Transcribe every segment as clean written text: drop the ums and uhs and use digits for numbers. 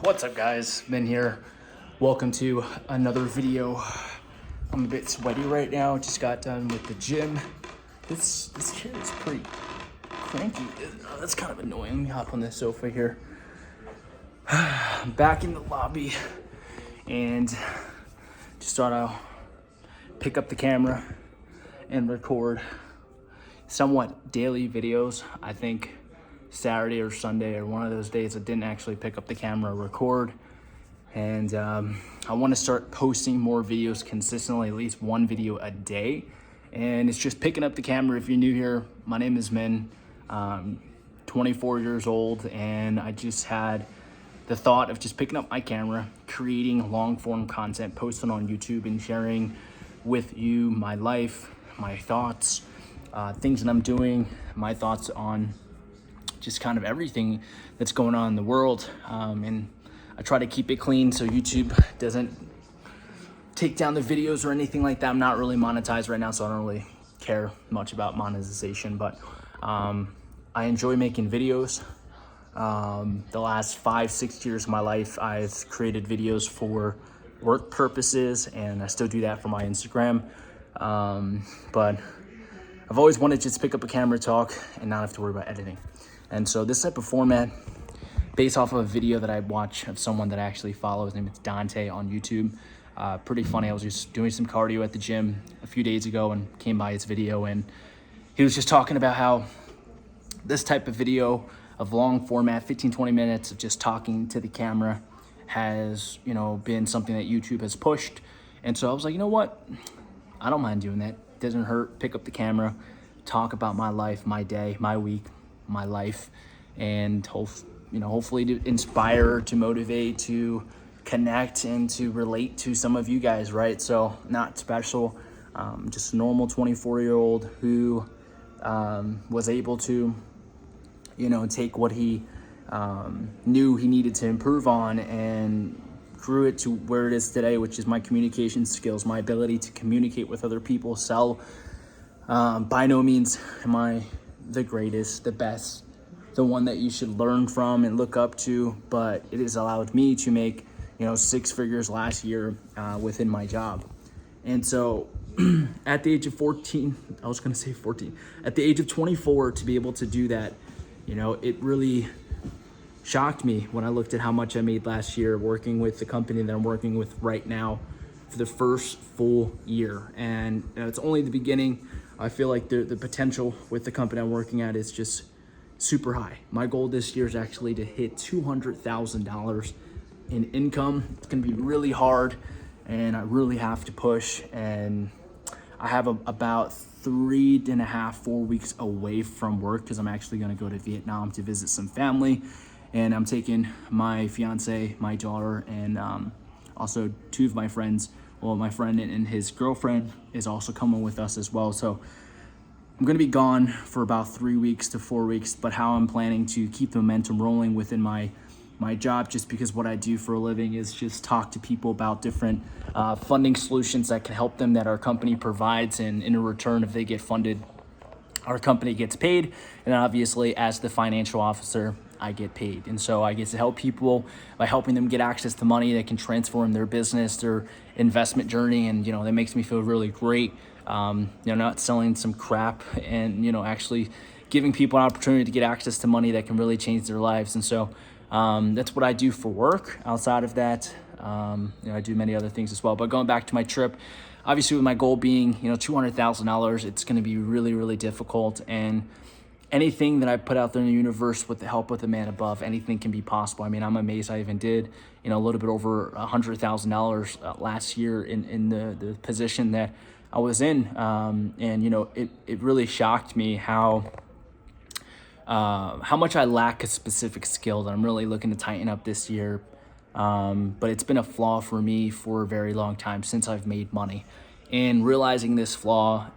What's up, guys? Ben here. Welcome to another video. I'm a bit sweaty right now. Just got done with the gym. This chair is pretty cranky. That's kind of annoying. Let me hop on this sofa here. I'm back in the lobby and just thought I'll pick up the camera and record somewhat daily videos. I think Saturday or Sunday or one of those days I didn't actually pick up the camera or record, and I want to start posting more videos consistently, at least one video a day. And it's just picking up the camera. If you're new here, my name is Min, 24 years old, and I just had the thought of just picking up my camera, creating long form content, posting on YouTube and sharing with you my life, my thoughts, things that I'm doing, my thoughts on just kind of everything that's going on in the world. And I try to keep it clean so YouTube doesn't take down the videos or anything like that. I'm not really monetized right now, so I don't really care much about monetization, but I enjoy making videos. The last 5-6 years of my life, I've created videos for work purposes, and I still do that for my Instagram. But I've always wanted to just pick up a camera, talk, and not have to worry about editing. And so this type of format, based off of a video that I watch of someone that I actually follow, his name is Dante on YouTube. Pretty funny. I was just doing some cardio at the gym a few days ago and came by his video, and he was just talking about how this type of video of long format, 15-20 minutes of just talking to the camera has, been something that YouTube has pushed. And so I was like, you know what? I don't mind doing that. It doesn't hurt. Pick up the camera, talk about my life, my day, my week, my life, and hopefully to inspire, to motivate, to connect, and to relate to some of you guys, right? So not special, just a normal 24-year-old who was able to, take what he knew he needed to improve on and grew it to where it is today, which is my communication skills, my ability to communicate with other people, sell. By no means am I the greatest, the best, the one that you should learn from and look up to, but it has allowed me to make, 6 figures last year within my job. And so at the age of 14, at the age of 24, to be able to do that, it really shocked me when I looked at how much I made last year working with the company that I'm working with right now for the first full year. And it's only the beginning. I feel like the potential with the company I'm working at is just super high. My goal this year is actually to hit $200,000 in income. It's going to be really hard, and I really have to push. And I have about 3.5-4 weeks away from work because I'm actually going to go to Vietnam to visit some family. And I'm taking my fiance, my daughter, and also 2 of my friends. Well, my friend and his girlfriend is also coming with us as well. So I'm going to be gone for about 3 weeks to 4 weeks, but how I'm planning to keep the momentum rolling within my job, just because what I do for a living is just talk to people about different funding solutions that can help them, that our company provides, and in return, if they get funded, our company gets paid. And obviously, as the financial officer, I get paid. And so I get to help people by helping them get access to money that can transform their business, their investment journey. And, that makes me feel really great. Not selling some crap, and, actually giving people an opportunity to get access to money that can really change their lives. And so that's what I do for work. Outside of that, I do many other things as well. But going back to my trip, obviously with my goal being, $200,000, it's going to be really, really difficult. And anything that I put out there in the universe with the help of the man above, anything can be possible. I mean, I'm amazed I even did, a little bit over $100,000 last year in the position that I was in. And, it really shocked me how much I lack a specific skill that I'm really looking to tighten up this year. But it's been a flaw for me for a very long time since I've made money. And realizing this flaw,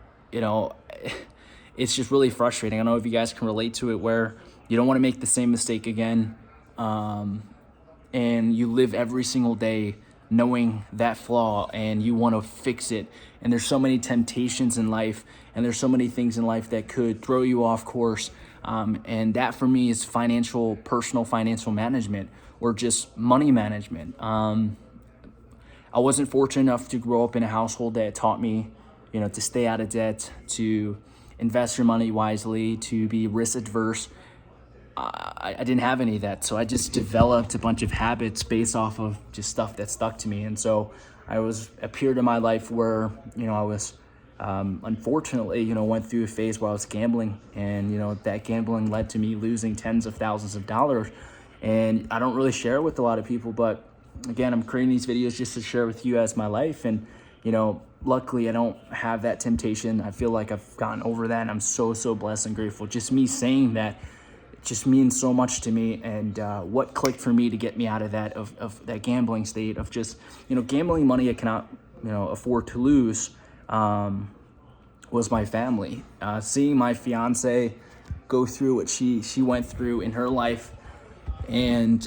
it's just really frustrating. I don't know if you guys can relate to it, where you don't want to make the same mistake again. And you live every single day knowing that flaw, and you want to fix it. And there's so many temptations in life, and there's so many things in life that could throw you off course. And that for me is personal financial management, or just money management. I wasn't fortunate enough to grow up in a household that taught me, to stay out of debt, to invest your money wisely, to be risk adverse. I didn't have any of that. So I just developed a bunch of habits based off of just stuff that stuck to me. And so I was a period in my life where, I was, unfortunately, went through a phase where I was gambling, and, that gambling led to me losing tens of thousands of dollars. And I don't really share it with a lot of people, but again, I'm creating these videos just to share with you as my life. And, luckily I don't have that temptation. I feel like I've gotten over that, and I'm so, so blessed and grateful. Just me saying that, it just means so much to me. And what clicked for me to get me out of that gambling state of just, gambling money I cannot, afford to lose, was my family. Seeing my fiance go through what she went through in her life, and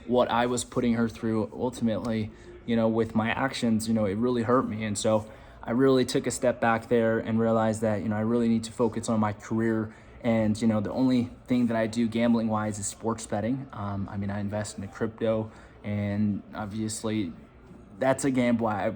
what I was putting her through ultimately, with my actions, it really hurt me. And so I really took a step back there and realized that, I really need to focus on my career. And, the only thing that I do gambling wise is sports betting. I invest in the crypto, and obviously that's a gamble. I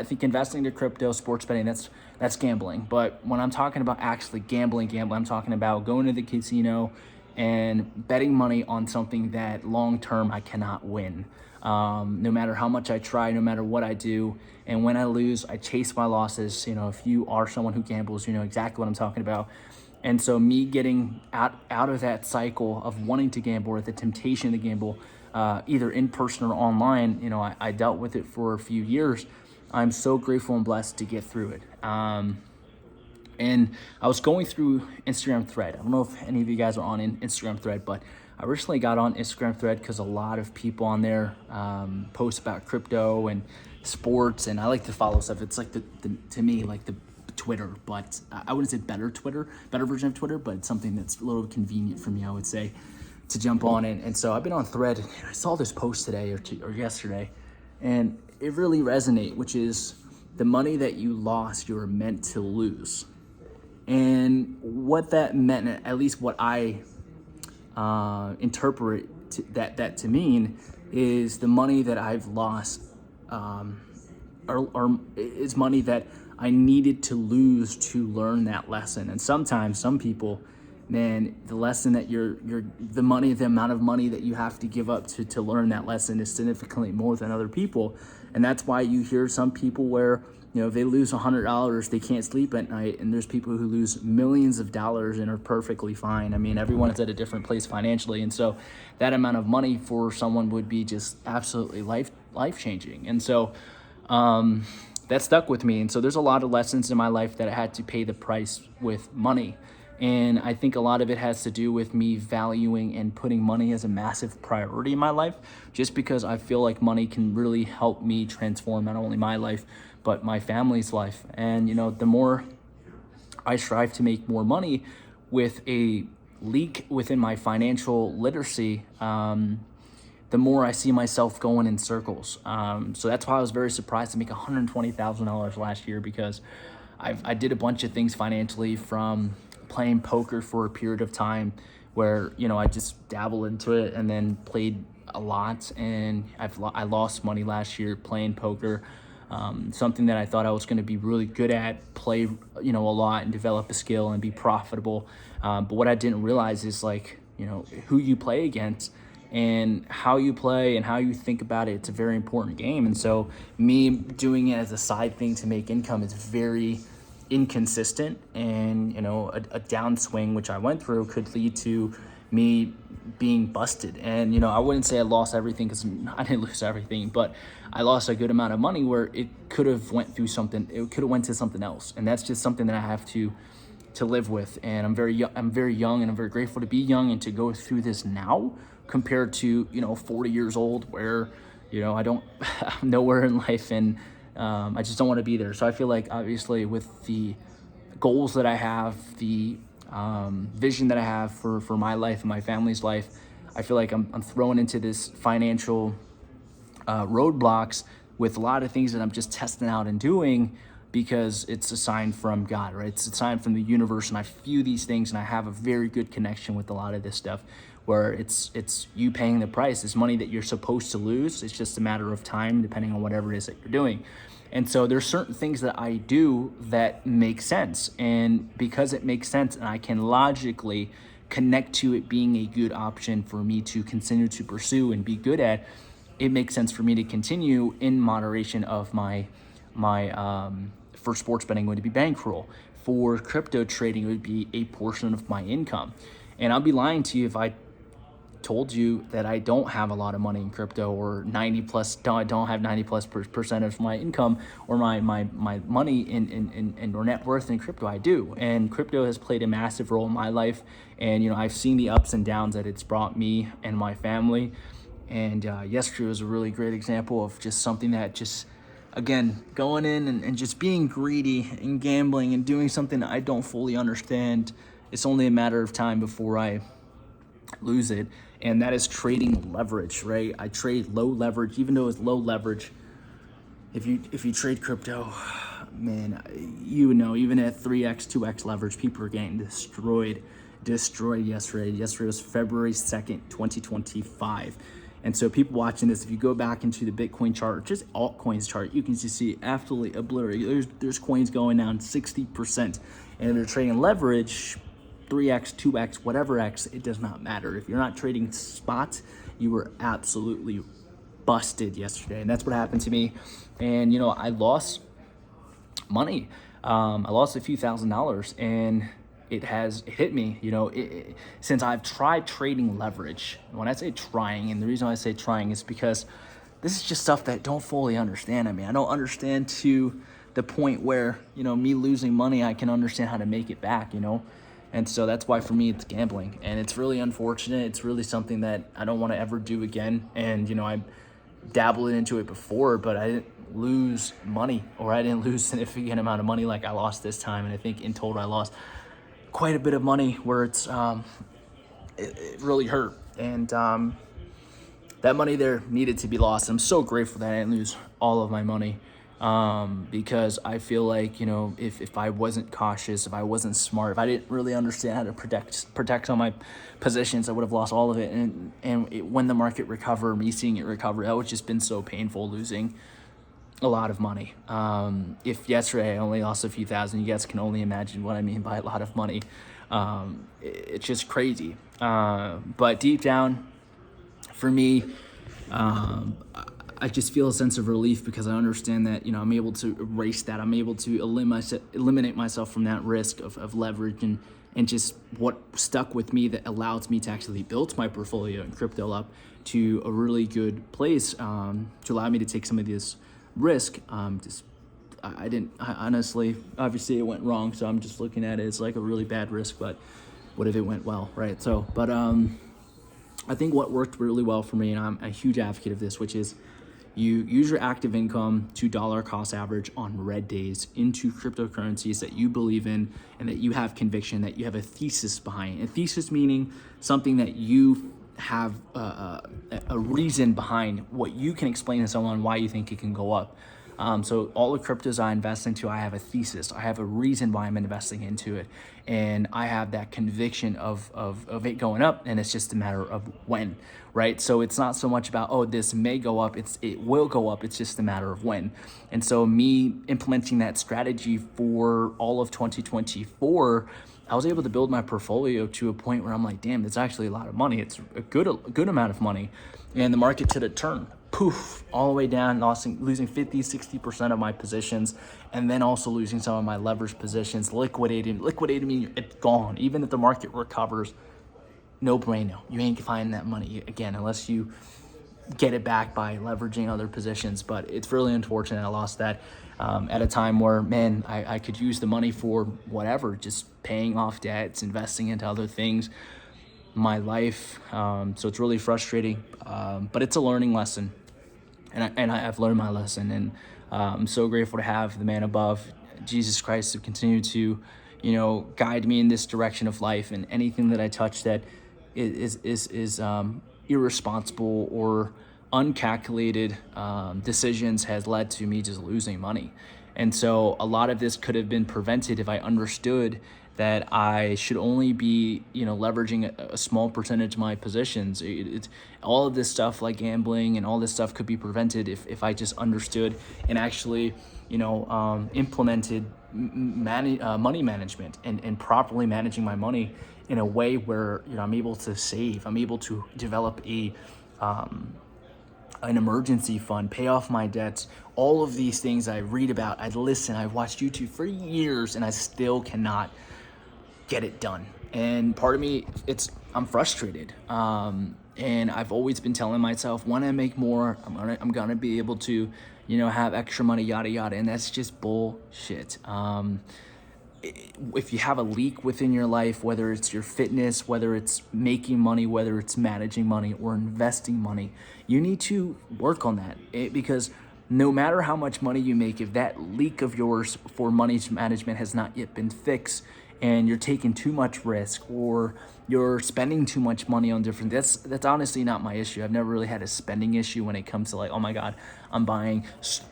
think investing in crypto, sports betting, that's gambling. But when I'm talking about actually gambling, I'm talking about going to the casino and betting money on something that long term I cannot win. No matter how much I try, no matter what I do. And when I lose, I chase my losses. If you are someone who gambles, you know exactly what I'm talking about. And so me getting out of that cycle of wanting to gamble, or the temptation to gamble, either in person or online, I dealt with it for a few years. I'm so grateful and blessed to get through it. And I was going through Instagram Thread. I don't know if any of you guys are on Instagram Thread, but I recently got on Instagram Thread because a lot of people on there post about crypto and sports, and I like to follow stuff. It's like to me, like the Twitter, but I wouldn't say better version of Twitter, but it's something that's a little convenient for me, I would say, to jump on it. And so I've been on Thread, and I saw this post today or yesterday, and it really resonated, which is the money that you lost, you were meant to lose. And what that meant, at least what I interpret that to mean, is the money that I've lost or is money that I needed to lose to learn that lesson. And sometimes some people, man, the lesson that the amount of money that you have to give up to learn that lesson is significantly more than other people. And that's why you hear some people where, they lose $100, they can't sleep at night. And there's people who lose millions of dollars and are perfectly fine. Everyone is at a different place financially. And so that amount of money for someone would be just absolutely life-changing. And so that stuck with me. And so there's a lot of lessons in my life that I had to pay the price with money. And I think a lot of it has to do with me valuing and putting money as a massive priority in my life, just because I feel like money can really help me transform not only my life, but my family's life. And, the more I strive to make more money with a leak within my financial literacy, the more I see myself going in circles. So that's why I was very surprised to make $120,000 last year, because I did a bunch of things financially, from playing poker for a period of time where, I just dabbled into it and then played a lot. And I lost money last year playing poker, something that I thought I was going to be really good at, play, a lot and develop a skill and be profitable. But what I didn't realize is who you play against and how you play and how you think about it. It's a very important game. And so me doing it as a side thing to make income is very inconsistent, and a downswing which I went through could lead to me being busted. And I wouldn't say I lost everything, because I didn't lose everything, but I lost a good amount of money where it could have went to something else. And that's just something that I have to live with. And I'm very young, and I'm very grateful to be young and to go through this now, compared to 40 years old, where I don't I'm nowhere in life, and I just don't want to be there. So I feel like, obviously, with the goals that I have, the vision that I have for my life and my family's life, I feel like I'm thrown into this financial roadblocks with a lot of things that I'm just testing out and doing, because it's a sign from God, right? It's a sign from the universe, and I view these things, and I have a very good connection with a lot of this stuff, where it's you paying the price. It's money that you're supposed to lose. It's just a matter of time, depending on whatever it is that you're doing. And so there's certain things that I do that make sense, and because it makes sense, and I can logically connect to it being a good option for me to continue to pursue and be good at, it makes sense for me to continue in moderation of my for sports betting would be bankroll. For crypto trading, it would be a portion of my income. And I'll be lying to you if I told you that I don't have a lot of money in crypto, or 90 plus, I don't have 90 plus percent of my income or my money in or net worth in crypto. I do. And crypto has played a massive role in my life. And, you know, I've seen the ups and downs that it's brought me and my family. And yesterday was a really great example of just something that just, again, going in and just being greedy and gambling and doing something that I don't fully understand. It's only a matter of time before I lose it. And that is trading leverage, right? I trade low leverage, even though it's low leverage. If you trade crypto, man, you know, even at 3x, 2x leverage, people are getting destroyed yesterday. Yesterday was February 2nd, 2025. And so people watching this, if you go back into the Bitcoin chart, or just altcoins chart, you can just see absolutely obliterated. There's coins going down 60%. And if they're trading leverage, 3x, 2x, whatever x, it does not matter. If you're not trading spots, you were absolutely busted yesterday. And that's what happened to me. And, you know, I lost money. I lost a few $1,000s, and it hit me, you know, since I've tried trading leverage. When I say trying, and the reason why I say trying is because this is just stuff that I don't fully understand. I mean, I don't understand to the point where, you know, me losing money, I can understand how to make it back, you know? And so that's why for me, it's gambling, and it's really unfortunate. It's really something that I don't want to ever do again. And, you know, I dabbled into it before, but I didn't lose money, or I didn't lose significant amount of money like I lost this time. And I think in total, I lost quite a bit of money, where it's it really hurt. And that money there needed to be lost. I'm so grateful that I didn't lose all of my money, because I feel like, you know, if I wasn't cautious, if I wasn't smart, if I didn't really understand how to protect on my positions, I would have lost all of it. And when the market recovered, me seeing it recover, that would just been so painful, losing a lot of money. If yesterday I only lost a few thousand, you guys can only imagine what I mean by a lot of money. It's just crazy. But deep down, for me, I just feel a sense of relief, because I understand that, you know, I'm able to erase that. I'm able to eliminate myself from that risk of leverage, and just what stuck with me that allowed me to actually build my portfolio in crypto up to a really good place, to allow me to take some of this risk. I honestly, obviously it went wrong, so I'm just looking at it as like a really bad risk, but what if it went well, right? So, but I think what worked really well for me, and I'm a huge advocate of this, which is you use your active income to dollar cost average on red days into cryptocurrencies that you believe in, and that you have conviction, that you have a thesis behind. A thesis meaning something that you have a reason behind, what you can explain to someone why you think it can go up. So all the cryptos I invest into, I have a thesis. I have a reason why I'm investing into it. And I have that conviction of it going up, and it's just a matter of when, right? So it's not so much about, oh, this may go up, it will go up, it's just a matter of when. And so me implementing that strategy for all of 2024, I was able to build my portfolio to a point where I'm like, damn, it's actually a lot of money. It's a good amount of money. And the market took a turn, poof, all the way down, losing 50, 60% of my positions, and then also losing some of my leverage positions, liquidating me, it's gone. Even if the market recovers, no bueno. You ain't finding that money again unless you get it back by leveraging other positions. But it's really unfortunate I lost that at a time where, man, I could use the money for whatever, just paying off debts, investing into other things, my life. So it's really frustrating, but it's a learning lesson. And I've learned my lesson, and I'm so grateful to have the man above, Jesus Christ, to continue to, you know, guide me in this direction of life. And anything that I touch that is irresponsible or uncalculated decisions has led to me just losing money. And so a lot of this could have been prevented if I understood that I should only be, leveraging a small percentage of my positions. It's all of this stuff like gambling and all this stuff could be prevented if I just understood and actually, implemented money management and properly managing my money in a way where, I'm able to save. I'm able to develop an emergency fund, pay off my debts, all of these things I read about, I listen, I've watched YouTube for years, and I still cannot get it done. And part of me, I'm frustrated. And I've always been telling myself, when I make more, I'm gonna be able to, have extra money, yada yada, and that's just bullshit. If you have a leak within your life, whether it's your fitness, whether it's making money, whether it's managing money or investing money, you need to work on that. Because no matter how much money you make, if that leak of yours for money management has not yet been fixed, and you're taking too much risk or you're spending too much money on different, that's honestly not my issue. I've never really had a spending issue when it comes to like, oh my God, I'm buying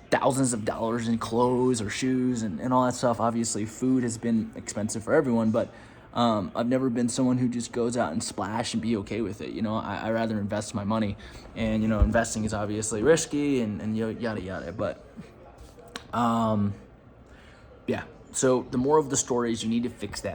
thousands of dollars in clothes or shoes and all that stuff. Obviously food has been expensive for everyone, but I've never been someone who just goes out and splash and be okay with it. I rather invest my money, and investing is obviously risky and yada yada, but yeah. So the moral of the story is you need to fix that